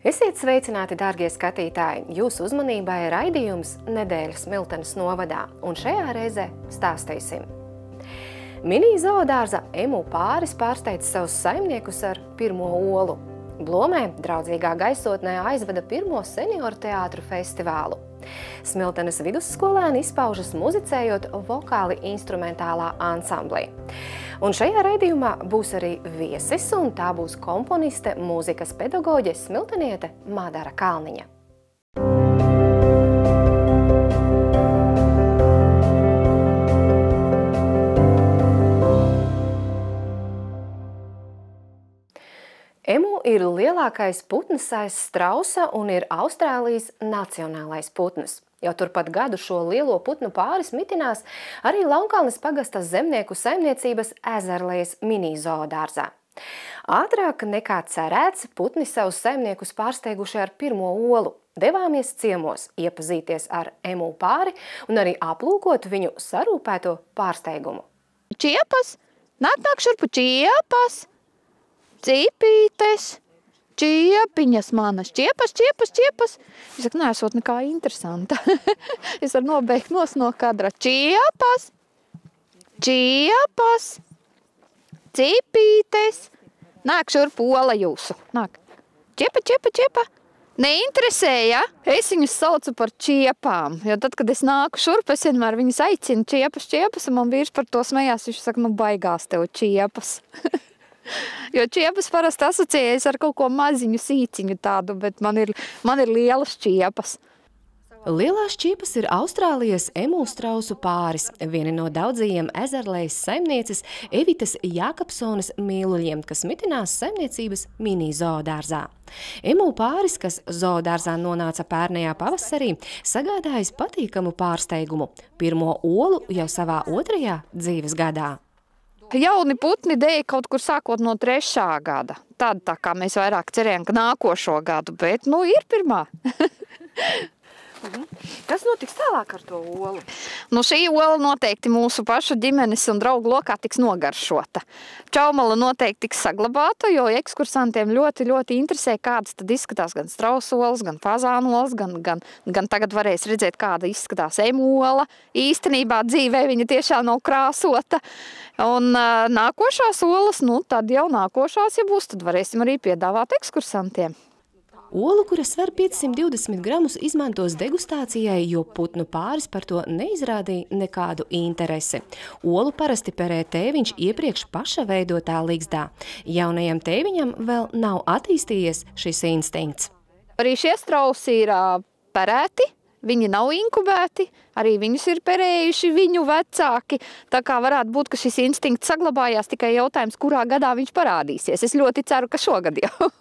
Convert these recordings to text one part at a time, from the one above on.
Esiet sveicināti, dārgie skatītāji! Jūsu uzmanībai ir raidījums Nedēļas Smiltenes novadā, un šajā reizē stāstīsim. Mini zoodārza Emu pāris pārsteidz savus saimniekus ar pirmo olu. Blomē draudzīgā gaisotnē aizveda pirmo senioru teātru festivālu. Smiltenes vidusskolēni izpaužas muzicējot vokāli instrumentālā ansamblī. Un šajā raidījumā būs arī viesis, un tā būs komponiste, mūzikas pedagoģe, smilteniete Madara Kalniņa. Emu ir lielākais putns aiz strausa un ir Austrālijas nacionālais putns. Jau turpat gadu šo lielo putnu pāris mitinās arī Launkalnes pagasta zemnieku saimniecības Ezerlejas mini zoodārzā. Ātrāk nekā cerēts, putni savus saimniekus pārsteiguši ar pirmo olu. Devāmies ciemos iepazīties ar emu pāri un arī aplūkot viņu sarūpēto pārsteigumu. Čiepas! Nāk šurpu čiepas! Cipītes! Čiepiņas manas, čiepas! Es saku, neesot nekā interesanta. Es varu nobeigt no kadra. Čiepas! Cipītes! Nāk šurp ola jūsu. Nāk. Čiepa! Neinteresēja? Es viņus saucu par čiepām. Jo tad, kad es nāku šurp, es vienmēr viņus aicinu čiepas, un man vīrs par to smējās. Viņš saka, baigās tev čiepas. Jo čiepas parasti asociējas ar kaut ko maziņu, sīciņu tādu, bet man ir lielas čiepas. Lielās čiepas ir Austrālijas emu strausu pāris, viena no daudzajiem Ezerlejas saimnieces Evitas Jākapsonas mīluļiem, kas mitinās saimniecības mini zoodārzā. Emu pāris, kas zoodārzā nonāca pērnajā pavasarī, sagādājis patīkamu pārsteigumu – pirmo olu jau savā 2. dzīves gadā. Jauni putni dēja kaut kur sākot no 3. gada. Tad tā kā mēs vairāk cerējām, ka nākošo gadu, bet ir pirmā. Kas notiks tālāk ar to olu? Šī ola noteikti mūsu pašu ģimenes un draugu lokā tiks nogaršota. Čaumala noteikti tiks saglabāta, jo ekskursantiem ļoti interesē, kādas tad izskatās gan strausolas, gan fazānolas, gan tagad varēs redzēt, kāda izskatās emuola. Īstenībā dzīvē viņa tiešām nav krāsota. Un nākošās olas, tad jau nākošās, ja būs, tad varēsim arī piedāvāt ekskursantiem. Olu, kura sver 520 gramus, izmantos degustācijai, jo putnu pāris par to neizrādīja nekādu interesi. Olu parasti perē tēviņš iepriekš paša veidotā ligzdā. Jaunajam tēviņam vēl nav attīstījies šis instinkts. Arī šie strausi ir perēti, viņi nav inkubēti, arī viņus ir perējuši viņu vecāki. Tā kā varētu būt, ka šis instinkts saglabājās, tikai jautājums, kurā gadā viņš parādīsies. Es ļoti ceru, ka šogad jau.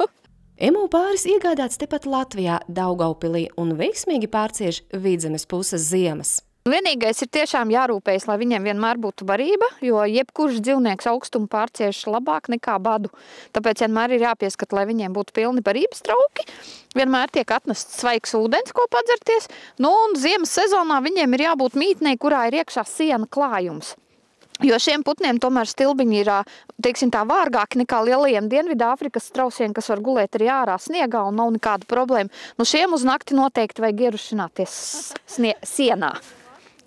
Emu pāris iegādāts tepat Latvijā, Daugaupilī, un veiksmīgi pārcieš Vidzemes puses ziemas. Vienīgais ir tiešām jārūpējas, lai viņiem vienmēr būtu barība, jo jebkurš dzīvnieks augstumu pārcieš labāk nekā badu. Tāpēc vienmēr ir jāpieskat, lai viņiem būtu pilni barības trauki. Vienmēr tiek atnests svaigs ūdens, ko padzerties. Un ziemas sezonā viņiem ir jābūt mītnei, kurā ir iekšā siena klājums. Jo šiem putniem tomēr stilbiņi ir, teiksim tā, vārgāki nekā lielajiem Dienvidāfrikas strausiem, kas var gulēt arī ārā sniegā un nav nekāda problēma. Šiem uz nakti noteikti vajag ierušināties sienā.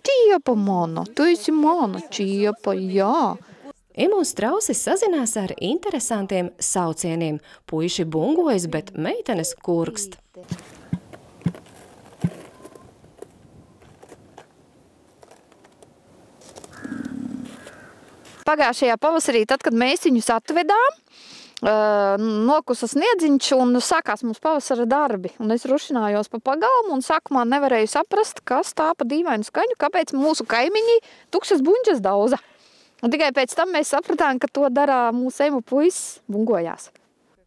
Čiepa mana, tu esi mana čiepa, jā. Emu strausis sazinās ar interesantiem saucieniem. Puiši bungojas, bet meitenes kurkst. Pagājušajā pavasarī, tad, kad mēs viņus atvedām, nokusa sniedziņš un sākās mums pavasara darbi. Un es rušinājos pa pagalmu un sākumā nevarēju saprast, kas tā pa dīvainu skaņu, kāpēc mūsu kaimiņi tukšas buņģas dauza. Un tikai pēc tam mēs sapratām, ka to dara mūsu emu puisis bungojās.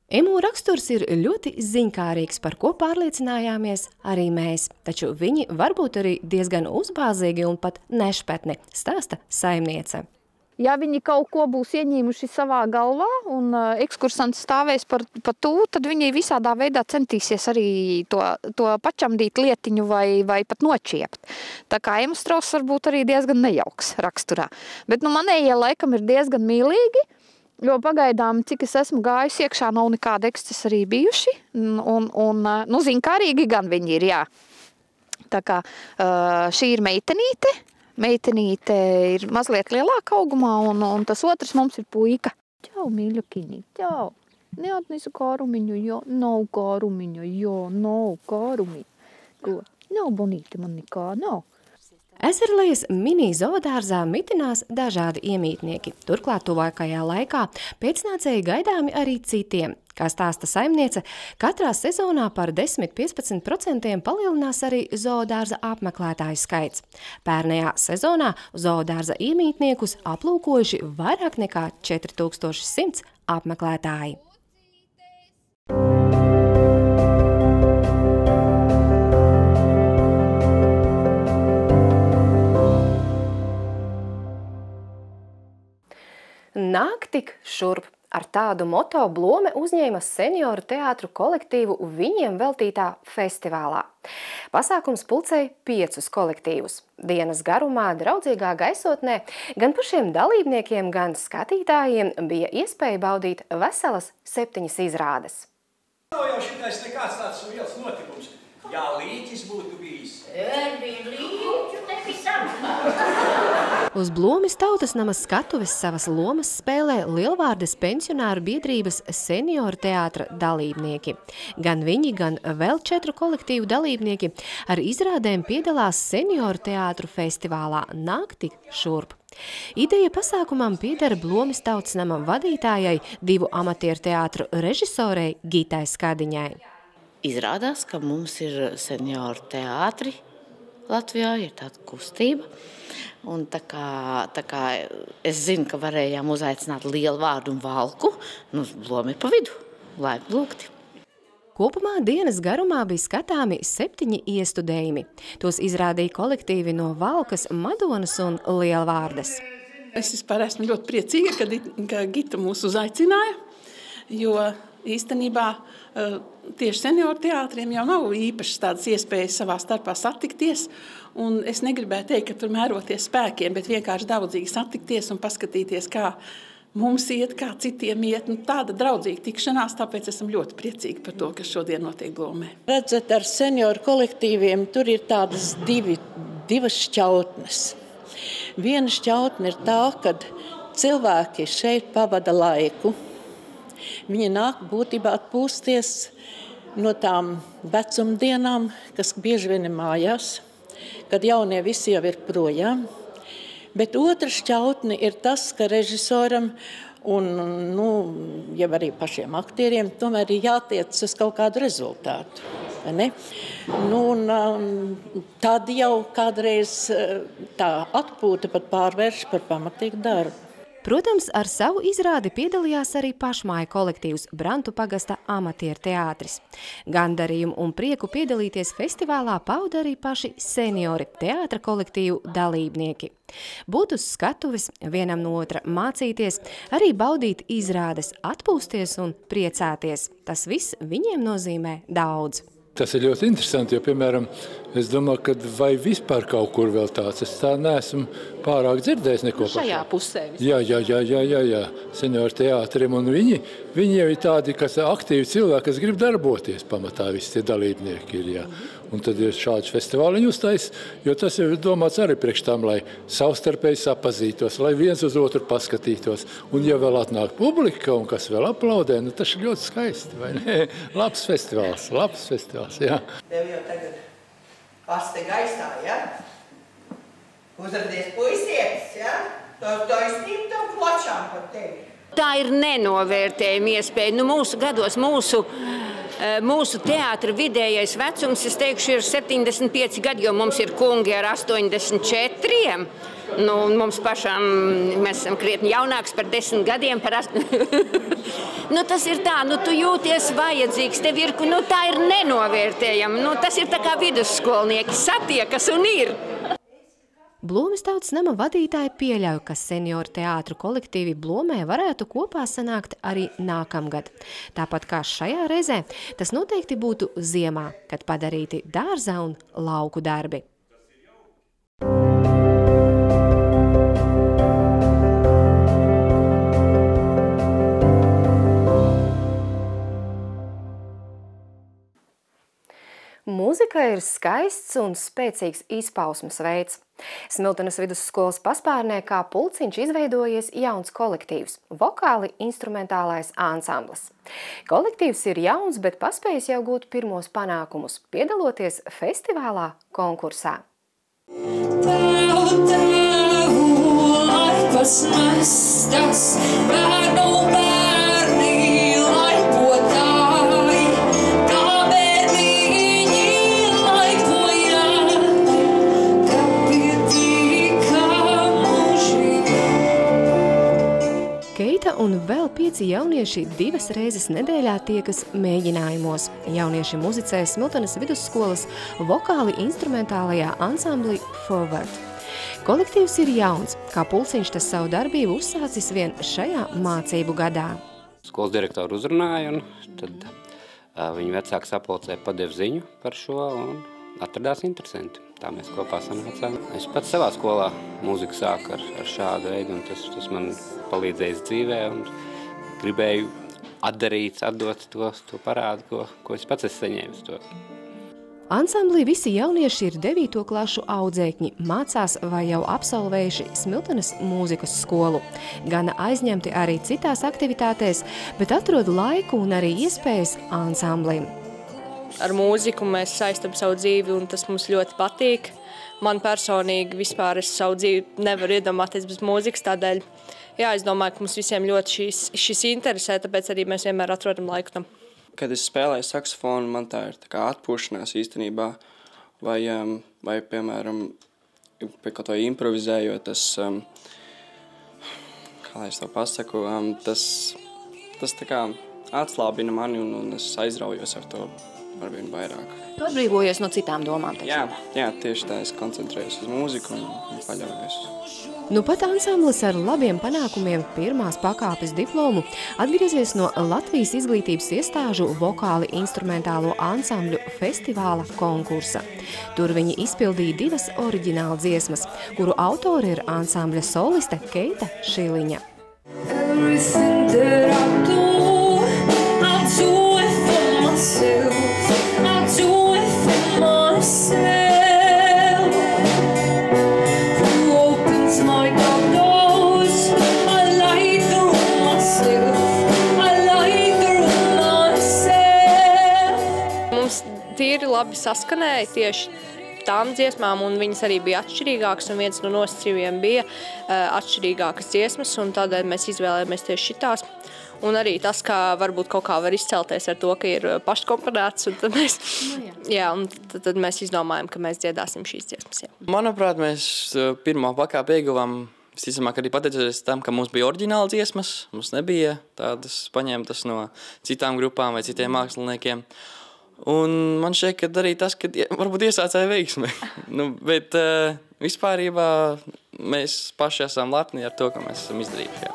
Emu raksturs ir ļoti ziņkārīgs, par ko pārliecinājāmies arī mēs. Taču viņi var būt arī diezgan uzbāzīgi un pat nešpetni, stāsta saimniece. Ja viņi kaut ko būs ieņēmuši savā galvā un ekskursanti stāvēs par tū, tad viņi visādā veidā centīsies arī to pačamdīt lietiņu vai pat nočiept. Tā kā emu strauss var būt arī diezgan nejauks raksturā. Bet manējie laikam ir diezgan mīlīgi. Jo pagaidām, cik es esmu gājusi iekšā, nav nekāda ekscesa arī bijuši. Nu, zinkārīgi gan viņi ir, jā. Tā kā šī ir meitenīte. Meitenīte ir mazliet lielāka augumā, un tas otrs mums ir puika. Čau, mīļukiņi, čau. Neatnesu kārumiņu, jo nav kārumiņa, jo nav kārumiņa. Ko? Nav bonīte man nekā, nav. Ezerlejas mini zoodārzā mitinās dažādi iemītnieki. Turklāt tuvākajā laikā pēcnācēji gaidāmi arī citiem. Kā stāsta saimniece, katrā sezonā par 10–15% palielinās arī zoodārza apmeklētāju skaits. Pērnējā sezonā zoodārza iemītniekus aplūkojuši vairāk nekā 4100 apmeklētāji. Nāk tik šurp. Ar tādu moto Blome uzņēma senioru teātru kolektīvu viņiem veltītā festivālā. Pasākums pulcēja 5 kolektīvus. Dienas garumā, draudzīgā gaisotnē, gan pašiem dalībniekiem, gan skatītājiem bija iespēja baudīt veselas 7 izrādes. Nav jau šitais nekāds tāds liels notikums. Jā, līķis būtu bijis. Līķu te visam. Uz Blomes tautas nama skatuves savas lomas spēlē Lielvārdes pensionāru biedrības senioru teātra dalībnieki. Gan viņi, gan vēl 4 kolektīvu dalībnieki ar izrādēm piedalās senioru teātru festivālā Nāk tik šurp. Ideja pasākumam pieder Blomes tautas nama vadītājai, 2 amatieru teātru režisorei Gitai Skadiņai. Izrādās, ka mums ir senioru teātri Latvijā, ir tāda kustība. Un tā kā es zinu, ka varējām uzaicināt Lielvārdu un Valku, Blome ir pa vidu, laipni lūgti. Kopumā dienas garumā bija skatāmi 7 iestudējumi. Tos izrādīja kolektīvi no Valkas, Madonas un Lielvārdes. Es vispār esmu ļoti priecīga, ka Gita mūs uzaicināja, jo īstenībā tieši senioru teātriem jau nav īpašas tādas iespējas savā starpā satikties, un es negribēju teikt, ka tur mēroties spēkiem, bet vienkārši daudzīgi satikties un paskatīties, kā mums iet, kā citiem iet. Tāda draudzīga tikšanās, tāpēc esam ļoti priecīgi par to, kas šodien notiek Blomē. Redzat, ar senioru kolektīviem tur ir tādas divas šķautnes. Viena šķautne ir tā, kad cilvēki šeit pavada laiku. Viņi nāk būtībā atpūsties no tām vecumdienām, kas bieži vien ir mājās, kad jaunie visi jau ir projām. Bet otra šķautne ir tas, ka režisoram un jau arī pašiem aktieriem tomēr ir jātiec uz kaut kādu rezultātu. Ne? Tad jau kādreiz tā atpūta pat pārvērš par pamatīgu darbu. Protams, ar savu izrādi piedalījās arī pašmāju kolektīvs Brantu pagasta amatieru teātris. Gandarījumu un prieku piedalīties festivālā pauda arī paši seniori teātra kolektīvu dalībnieki. Būt uz skatuves, vienam no otra mācīties, arī baudīt izrādes, atpūsties un priecāties. Tas viss viņiem nozīmē daudz. Tas ir ļoti interesanti, jo, piemēram, es domāju, ka vai vispār kaut kur vēl tāds, es tā neesmu pārāk dzirdējis neko par šajā pusē. Jā, senioru teātriem, un viņi jau ir tādi, kas aktīvi cilvēki, kas grib darboties pamatā, visi tie dalībnieki ir, jā. Un tad ir šāds festivāliņu uztais, jo tas ir domāts arī priekš tam, lai savstarpēji sapazītos, lai viens uz otru paskatītos. Un ja vēl atnāk publika un kas vēl aplaudē, tas ir ļoti skaisti, vai ne? Labs festivāls, jā. Tev jau tagad aste gaisā, ja? Uzradies puisietis, ja? To iztīm tam plačām par tevi. Tā ir nenovērtējuma iespēja. Mūsu gados, mūsu teātra vidējais vecums, es teikšu, ir 75 gadi, jo mums ir kungi ar 84. Mums pašām, mēs esam krietni jaunāks par 10 gadiem. Tas ir tā, tu jūties vajadzīgs, tev ir, tā ir nenovērtējama. Tas ir tā kā vidusskolnieki satiekas un ir. Blomes tautas nama vadītāji pieļauj, ka senioru teātru kolektīvi Blomē varētu kopā sanākt arī nākamgad. Tāpat kā šajā reizē, tas noteikti būtu ziemā, kad padarīti dārza un lauku darbi. mūzika ir skaists un spēcīgs izpausmes veids. Smiltenes vidusskolas paspārnē kā pulciņš izveidojies jauns kolektīvs – vokāli instrumentālais ansamblis. Kolektīvs ir jauns, bet paspējis jau gūt pirmos panākumus, piedaloties festivālā konkursā. Laikas mestas, bērnu bērni, laipotāji, kā bērniņi laipoja, ka pietika mūžīgi. Keita un vēl 5 jaunieši 2 reizes nedēļā tiekas mēģinājumos. Jaunieši muzicē Smiltenes vidusskolas vokāli instrumentālajā ansamblī Forward. Kolektīvs ir jauns, kā pulciņš tas savu darbību uzsācis vien šajā mācību gadā. Skolas direktoru uzrunāja, un tad viņa vecāki sapulcē padeva ziņu par šo un atradās interesanti. Tā mēs kopā sanācām. Es pats savā skolā mūziku sāku ar šādu veidu, un tas man palīdzējis dzīvē, un gribēju atdot to parādu, ko es pats esmu saņēmis to. Ansamblī visi jaunieši ir 9. klašu audzēkņi, mācās vai jau absolvējuši Smiltenes mūzikas skolu. Gana aizņemti arī citās aktivitātēs, bet atrod laiku un arī iespējas ansamblim. Ar mūziku mēs saistam savu dzīvi, un tas mums ļoti patīk. Man personīgi vispār es savu dzīvi nevaru iedomāties bez mūzikas, tādēļ es domāju, ka mums visiem ļoti šis interesē, tāpēc arī mēs vienmēr atrodam laiku tam. Kad es spēlēju saksofonu, man tā ir tā kā atpūšanās īstenībā, vai piemēram, kaut vai improvizējot, kā lai es to pasaku, tas tā kā atslābina mani un es aizraujos ar to arvien vairāk. Tu atbrīvojies no citām domām taču? Jā, tieši tā, es koncentrējos uz mūziku un paļaujos. Nu pat ansamblis ar labiem panākumiem pirmās pakāpes diplomu atgriezies no Latvijas izglītības iestāžu vokāli instrumentālo ansambļu festivāla konkursa. Tur viņi izpildīja 2 oriģināla dziesmas, kuru autori ir ansambļa soliste Keita Šiliņa. Tīri labi saskanēja tieši tām dziesmām, un viņas arī bija atšķirīgākas, un viens no nosacījumiem bija atšķirīgākas dziesmas, un tādēļ mēs izvēlējāmies tieši šitās. Un arī tas, kā varbūt kaut kā var izcelties ar to, ka ir paškomponēts, un tad mēs izdomājam, ka mēs dziedāsim šīs dziesmas. Manuprāt, mēs pirmā pakāpi ieguvām, visticamāk arī pateicoties tam, ka mums bija oriģināla dziesmas, mums nebija tādas paņemtas no citām grupām vai citiem māksliniekiem. Un man šķiet, ka arī tas, ka varbūt iesācēja veiksmi. Bet vispārībā mēs paši esam lepni ar to, ka mēs esam izdarījuši.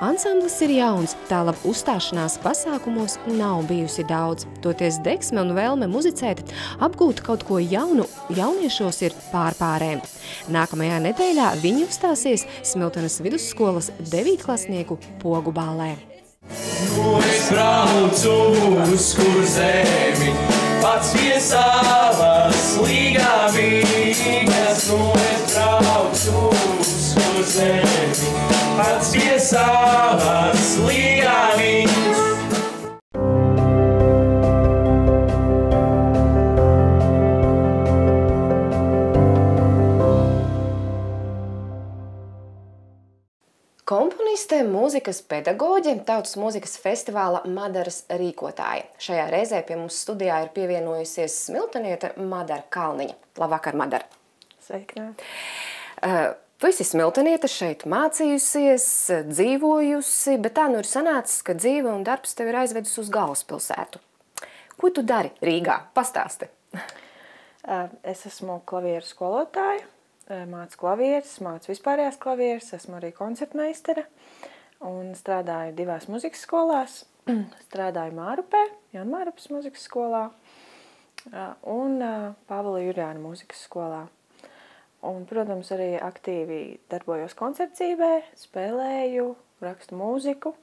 Ansamblis ir jauns, tālāk uzstāšanās pasākumos nav bijusi daudz. Toties deksme un vēlme muzicēt, apgūt kaut ko jaunu jauniešos ir pārpārēm. Nākamajā nedēļā viņi uzstāsies Smiltenes vidusskolas 9. klasnieku pogu ballē. Nu es braucu uz kur zemi, pats pie savas līgavīgas. Nu es braucu uz kur zemi, pats pie savas līgavīgas. Komponiste, mūzikas pedagoģe, Tautas mūzikas festivāla Madaras rīkotāja. Šajā reizē pie mums studijā ir pievienojusies smilteniete Madara Kalniņa. Labvakar, Madara! Sveikināti! Tu esi smilteniete, šeit mācījusies, dzīvojusi, bet tā nu ir sanācis, ka dzīve un darbs tev ir aizvedus uz galvaspilsētu. Ko tu dari Rīgā? Pastāsti! Es esmu klavieru skolotāja. Mācu klavieres, mācu vispārējās klavieres, esmu arī koncertmeistere un strādāju 2 muzikas skolās. Strādāju Mārupē, Jaunmārupas muzikas skolā un Pāvila Jurjāna muzikas skolā. Un, protams, arī aktīvi darbojos koncertdzīvē, spēlēju, rakstu mūziku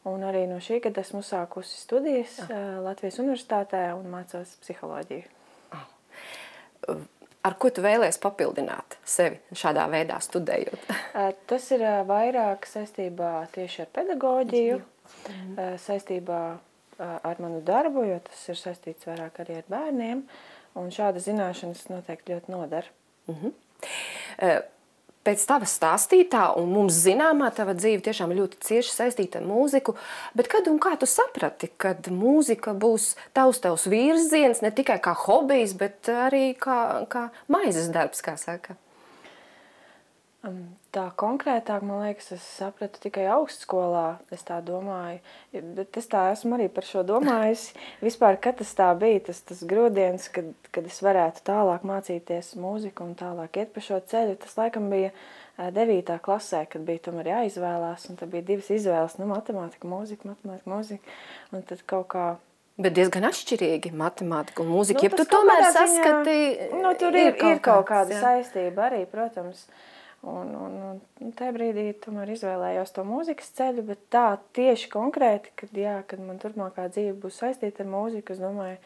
un arī no šī gada esmu sākusi studijas Latvijas universitātē un mācos psiholoģiju. ar ko tu vēlies papildināt sevi šādā veidā studējot? Tas ir vairāk saistībā tieši ar pedagoģiju, saistībā ar manu darbu, jo tas ir saistīts vairāk arī ar bērniem, un šāda zināšanas noteikti ļoti nodara. Pēc tava stāstītā un mums zināmā tava dzīve tiešām ļoti cieši saistīta ar mūziku, bet kad un kā tu saprati, kad mūzika būs tavs virziens, ne tikai kā hobijs, bet arī kā maizes darbs, kā saka? Tā konkrētāk, man liekas, es sapratu tikai augstskolā, es tā domāju, bet es tā esmu arī par šo domājusi. Vispār, kad tas tā bija, tas grūdienis, kad es varētu tālāk mācīties mūziku un tālāk iet pa šo ceļu, tas laikam bija 9. klasē, kad bija tomēr jāizvēlās, un tad bija 2 izvēles, matemātika, mūzika, un tad kaut kā... Bet diezgan atšķirīgi matemātika un mūzika, ja tu tomēr saskati... Tur ir kaut kāda saistība arī, protams. Un tajā brīdī tomēr izvēlējos to mūzikas ceļu, bet tā tieši konkrēti, kad man turpmākā dzīve būs saistīta ar mūziku, es domāju,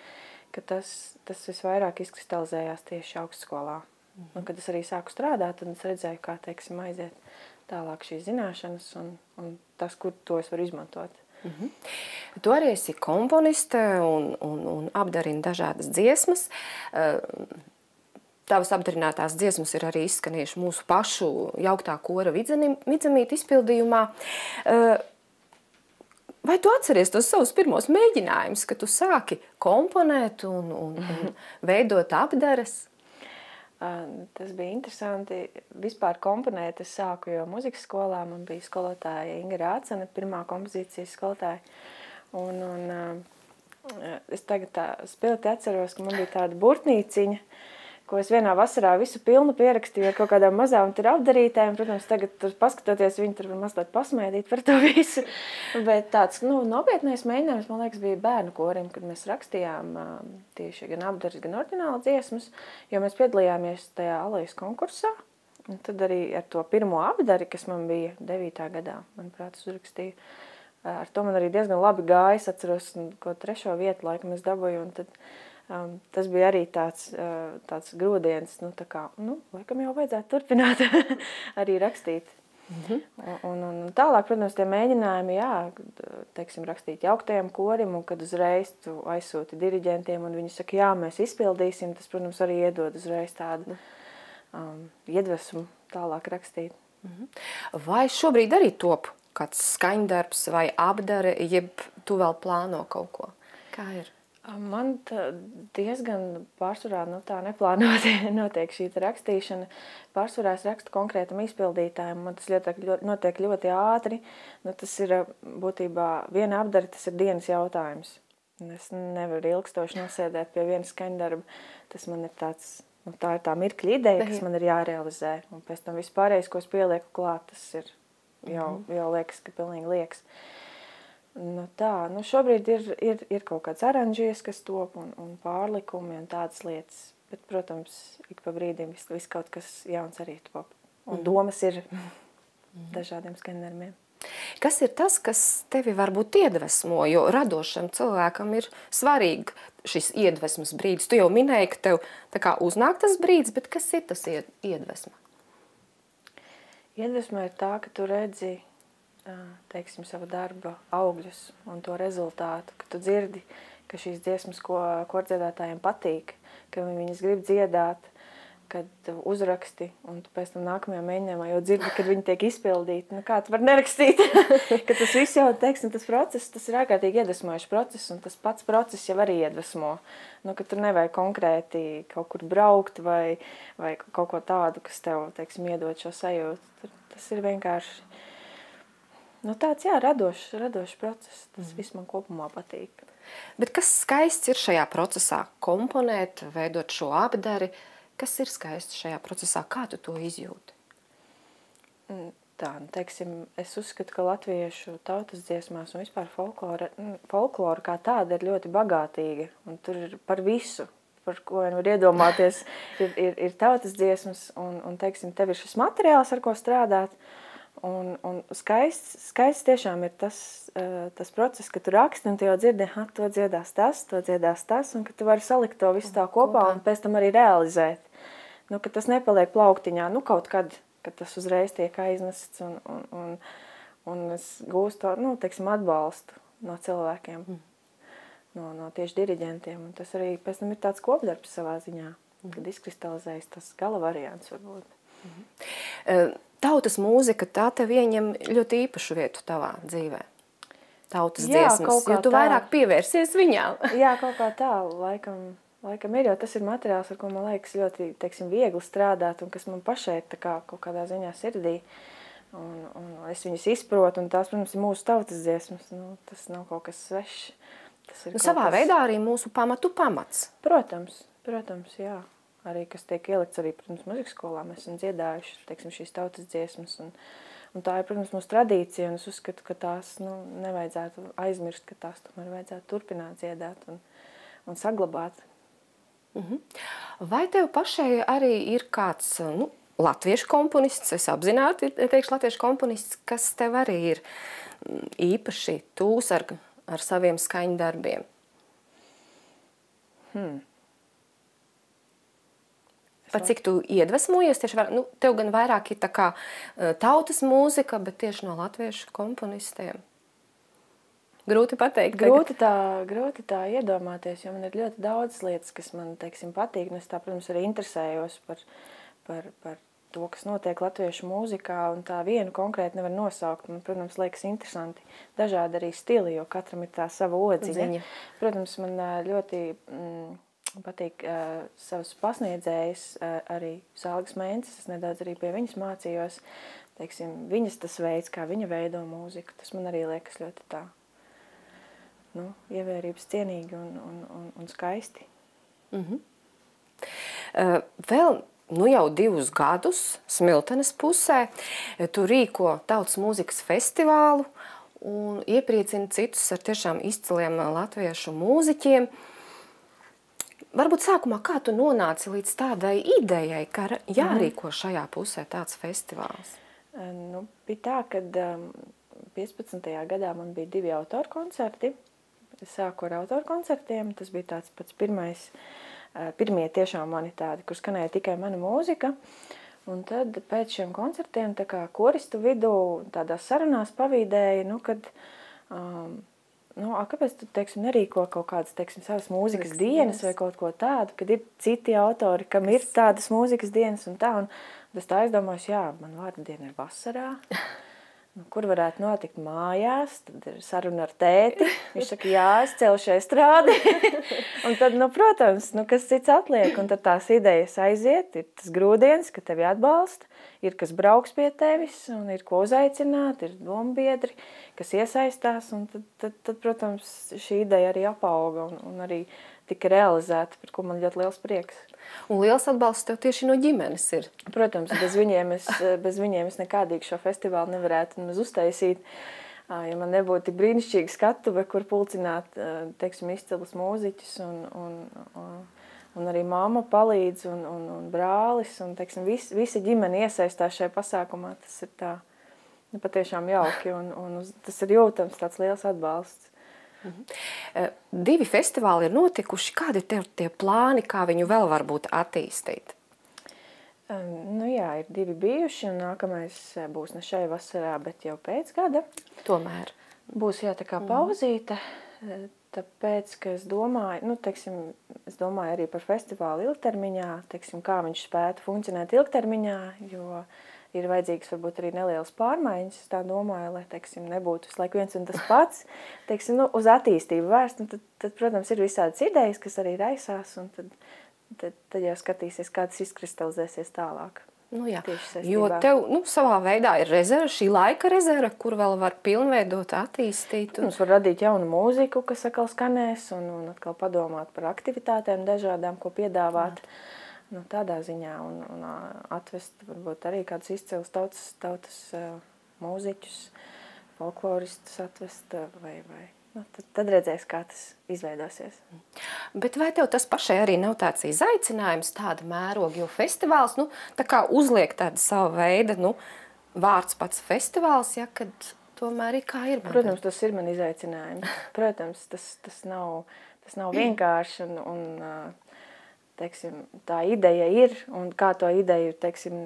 ka tas visvairāk izkristalizējās tieši augstskolā. Un, kad es arī sāku strādāt, tad es redzēju, kā, teiksim, aiziet tālāk šīs zināšanas un tas, kur to es varu izmantot. Tu arī esi komponiste un apdarini dažādas dziesmas. Tavas apdarinātās dziesmas ir arī izskanējuši mūsu pašu jauktā kora Vidzemīte izpildījumā. Vai tu atceries tos savus pirmos mēģinājumus, kad tu sāki komponēt un veidot apdares? Tas bija interesanti. Vispār komponēt es sāku jau muzikas skolā. Man bija skolotāja Inga Rācene, pirmā kompozīcijas skolotāja. Es tagad tā spilti atceros, ka man bija tāda burtnīciņa, ko es vienā vasarā visu pilnu pierakstīju ar kaut kādām mazām tur apdarītēm. Protams, tagad tur paskatoties, viņi tur var mazliet pasmēdīt par to visu. Bet tāds, nopietnais mēģinājums, man liekas, bija bērnu korim, kad mēs rakstījām tieši gan apdares, gan oriģinālu dziesmas, jo mēs piedalījāmies tajā Alejas konkursā. Un tad arī ar to pirmo apdari, kas man bija 9. gadā, manuprāt, es uzrakstīju. Ar to man arī diezgan labi gājas, atceros, ko 3. vietu laikam es dabūju, un tad tas bija arī tāds grūdienis, laikam jau vajadzētu turpināt arī rakstīt. Un tālāk, protams, tie mēģinājumi, teiksim, rakstīt jauktajam korim, un kad uzreiz tu aizsūti diriģentiem, un viņi saka, jā, mēs izpildīsim, tas, protams, arī iedod uzreiz tādu iedvesmu tālāk rakstīt. Vai šobrīd arī top kāds skaņdarbs vai apdare, jeb tu vēl plāno kaut ko? Kā ir? Man diezgan pārsvarā tā neplānoti notiek šī rakstīšana. Pārsvarā es rakstu konkrētam izpildītājam, man tas notiek ļoti ātri. Tas ir būtībā viena apdara, tas ir dienas jautājums. Es nevaru ilgstoši nosēdēt pie viena skaņdarba. Tas man ir tāds, tā ir tā mirkļa ideja, kas man ir jārealizē. Un pēc tam vispārējais, ko es pielieku klāt, tas ir jau liekas, ka pilnīgi liekas. Šobrīd ir kaut kāds aranžies, kas top un pārlikumi un tādas lietas, bet, protams, ik pa brīdim viss kaut kas jauns arī top. Un domas ir dažādiem skaņdarbiem. Kas ir tas, kas tevi varbūt iedvesmo, jo radošam cilvēkam ir svarīgi šis iedvesmas brīdis? Tu jau minēji, ka tev tā kā uznāk tas brīdis, bet kas ir tas iedvesma? Iedvesma ir tā, ka tu redzi, teiksim, savu darba augļus un to rezultātu, ka tu dzirdi, ka šīs dziesmas, ko kordziedātājiem patīk, ka viņi viņas grib dziedāt, kad uzraksti, un tu pēc tam nākamajā mēģinājumā jau dzirdi, kad viņi tiek izpildīti. Kā tu var nerakstīt? Ka tas viss jau, teiksim, tas process, tas ir ārkārtīgi iedvesmojuši process, un tas pats process jau arī iedvesmo. Ka tur nevajag konkrēti kaut kur braukt vai kaut ko tādu, kas tev, teiksim, iedod šo sajūtu. Tas ir vienkārši tāds, radošs process. Tas viss man kopumā patīk. Bet kas skaists ir šajā procesā? Komponēt, veidot šo apdari. Kas ir skaists šajā procesā? Kā tu to izjūti? Teiksim, es uzskatu, ka latviešu tautas dziesmās un vispār folklora kā tāda ir ļoti bagātīga. Un tur ir par visu, par ko vien var iedomāties, ir tautas dziesmas un, teiksim, tev ir šis materiāls, ar ko strādāt. Un skaists tiešām ir tas process, ka tu raksti un tu jau dzirdi, to dziedās tas, un ka tu vari salikt to visu tā kopā un pēc tam arī realizēt. Nu, ka tas nepaliek plauktiņā, nu, kaut kad tas uzreiz tiek aiznests un es gūstu, nu, teiksim, atbalstu no cilvēkiem, no tieši diriģentiem. Un tas arī pēc tam ir tāds kopdarbs savā ziņā, kad izkristalizējas tas gala variants varbūt. Tautas mūzika, tā tev ieņem ļoti īpašu vietu tavā dzīvē. Tautas dziesmas, jo tu vairāk pievērsies viņām. Jā, kaut kā tā, laikam ir, jo tas ir materiāls, ar ko man liekas ļoti, teiksim, viegli strādāt un kas man pašai tā kā kaut kādā ziņā sirdī. Un es viņus izprotu, un tās, protams, ir mūsu tautas dziesmas. Nu, tas nav kaut kas svešs. Savā veidā arī mūsu pamats. Protams, jā. Arī, kas tiek ielikts arī, protams, muzikas skolā. Mēs esam dziedājuši, teiksim, šīs tautas dziesmas. Un tā ir, protams, mūsu tradīcija, un es uzskatu, ka tās nevajadzētu aizmirst, ka tās tomēr vajadzētu turpināt dziedāt un saglabāt. Vai tev pašai arī ir kāds, latviešu komponists, es apzināti teikšu latviešu komponists, kas tev arī ir īpaši tūs ar saviem skaņu darbiem? Pat cik tu iedvesmojies, tieši tev gan vairāk ir tā kā tautas mūzika, bet tieši no latviešu komponistiem. Grūti pateikt. Grūti tā iedomāties, jo man ir ļoti daudz lietas, kas man, teiksim, patīk. Un es tā, protams, arī interesējos par to, kas notiek latviešu mūzikā, un tā vienu konkrēti nevar nosaukt. Man, protams, liekas interesanti dažādi arī stili, jo katram ir tā sava odziņa. Protams, man ļoti patīk savas pasniedzējas, arī Sālgas Mences, es nedaudz arī pie viņas mācījos, teiksim, viņas tas veids, kā viņa veido mūziku, tas man arī liekas ļoti tā, ievērības cienīgi un skaisti. Vēl, jau 2 gadus Smiltenes pusē tu rīko tautas mūzikas festivālu un iepriecini citus ar tiešām izciliem latviešu mūziķiem. Varbūt sākumā, kā tu nonāci līdz tādai idejai, ka jārīko šajā pusē tāds festivāls? Bija tā, kad 15. gadā man bija 2 autoru koncerti. Es sāku ar autoru koncertiem, tas bija tāds pats pirmie tiešām mani tādi, kur skanēja tikai mana mūzika. Un tad pēc šiem koncertiem, tā kā koristu vidū, tādās sarunās pavīdēja, kad kāpēc tu, teiksim, nerīko kaut kādas, teiksim, savas mūzikas dienas vai kaut ko tādu, kad ir citi autori, kam ir tādas mūzikas dienas un tā. Un es tā aizdomājos, man vārda diena ir vasarā, kur varētu notikt mājās, tad ir saruna ar tēti. Viņš saka, es celšu estrādi. Un tad, protams, kas cits atliek, un tad tās idejas aiziet, ir tas grūdienis, ka tevi atbalsta, ir kas brauks pie tevis, un ir ko uzaicināt, ir dombiedri, kas iesaistās, un tad, protams, šī ideja arī apauga un arī tika realizēta, par ko man ļoti liels prieks. Un liels atbalsts tev tieši no ģimenes ir. Protams, bez viņiem es nekādīgi šo festivālu nevarētu nemaz uztaisīt. Ja man nebūtu tik brīnišķīga skatuve, kur pulcināt, teiksim, izcilus mūziķus, un arī mamma palīdz, un brālis, un, teiksim, visa ģimene iesaistās šajā pasākumā. Tas ir tā patiešām jauki, un tas ir jūtams tāds liels atbalsts. 2 festivāli ir notikuši. Kādi ir tev tie plāni, kā viņu vēl varbūt attīstīt? Ir 2 bijuši, un nākamais būs ne šai vasarā, bet jau pēc gada. Tomēr. Būs, tā kā pauzīte, tāpēc, ka es domāju, es domāju arī par festivālu ilgtermiņā, kā viņš spētu funkcionēt ilgtermiņā, jo ir vajadzīgas varbūt arī nelielas pārmaiņas. Es tā domāju, lai, nebūtu visu laiku viens un tas pats, uz attīstību vērst. Tad, protams, ir visādas idejas, kas arī raisās, un tad jau skatīsies, kā tas izkristalizēsies tālāk. Jo tev savā veidā ir rezerve, šī laika rezerve, kur vēl var pilnveidot, attīstīt. Mums var radīt jaunu mūziku, kas atkal skanēs, un atkal padomāt par aktivitātēm dažādām, ko piedāvāt. Tādā ziņā un atvest varbūt arī kādus izcilus tautas mūziķus, folkloristus atvest vai. Tad redzēs, kā tas izveidosies. Bet vai tev tas pašai arī nav tāds izaicinājums, tāda mēroga, jo festivāls, tā kā uzliek tādu savu veidu, vārds pats festivāls, ja, kad tomēr ir kā ir. Protams, tas ir man izaicinājums. Protams, tas nav vienkārši un teiksim, tā ideja ir, un kā to ideju, teiksim,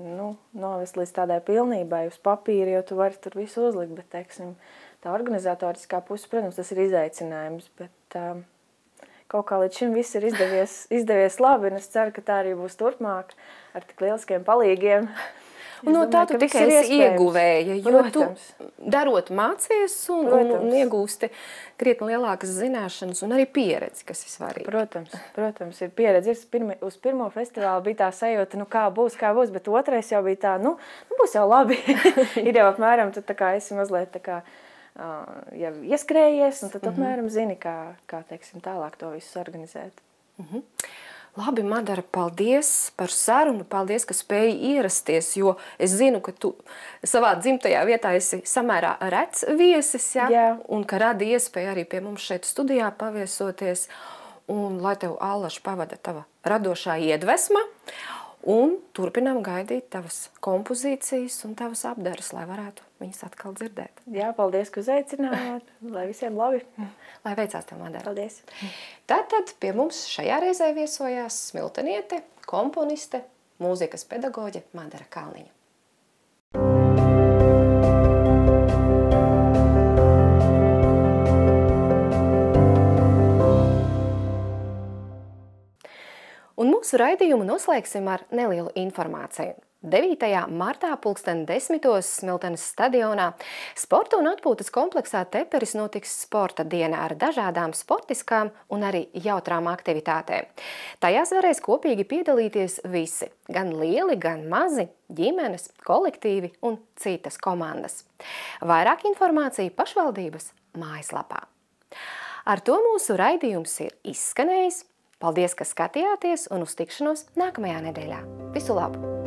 novest līdz tādai pilnībai uz papīra, jo tu vari tur visu uzlikt, bet, teiksim, tā organizatoriskā puse, protams, tas ir izaicinājums, bet kaut kā līdz šim viss ir izdevies labi, un es ceru, ka tā arī būs turpmāk ar tik lieliskiem palīgiem. Un no tā tu tikai esi ieguvēja, jo tu darot mācies un iegūsti krietni lielākas zināšanas un arī pieredzi, kas ir svarīgi. Protams, ir pieredzi. Uz pirmo festivālu bija tā sajūta, kā būs, bet otrais jau bija tā, būs jau labi. Ir jau apmēram, tu tā kā esi mazliet tā kā jau ieskrējies, un tad apmēram zini, kā teiksim, tālāk to visu organizēt. Labi, Madara, paldies par sarunu, paldies, ka spēji ierasties, jo es zinu, ka tu savā dzimtajā vietā esi samērā rets viesis, ja? Un ka radi iespēju arī pie mums šeit studijā paviesoties, un lai tev allaž pavada tava radošā iedvesma, un turpinām gaidīt tavas kompozīcijas un tavas apdares, lai varētu viņas atkal dzirdēt. Jā, paldies, ka uzaicinājāt, lai visiem labi. Lai veicās tev, Madara. Paldies. Tātad pie mums šajā reizē viesojās smilteniete, komponiste, mūzikas pedagoģe Madara Kalniņa. Un mūsu raidījumu noslēgsim ar nelielu informāciju. 9. martā 10:00 Smiltenes stadionā sporta un atpūtas kompleksā Teperis notiks sporta diena ar dažādām sportiskām un arī jautrām aktivitātēm. Tajās varēs kopīgi piedalīties visi, gan lieli, gan mazi, ģimenes, kolektīvi un citas komandas. Vairāk informācija pašvaldības mājaslapā. Ar to mūsu raidījums ir izskanējis. Paldies, ka skatījāties un uz tikšanos nākamajā nedēļā. Visu labu!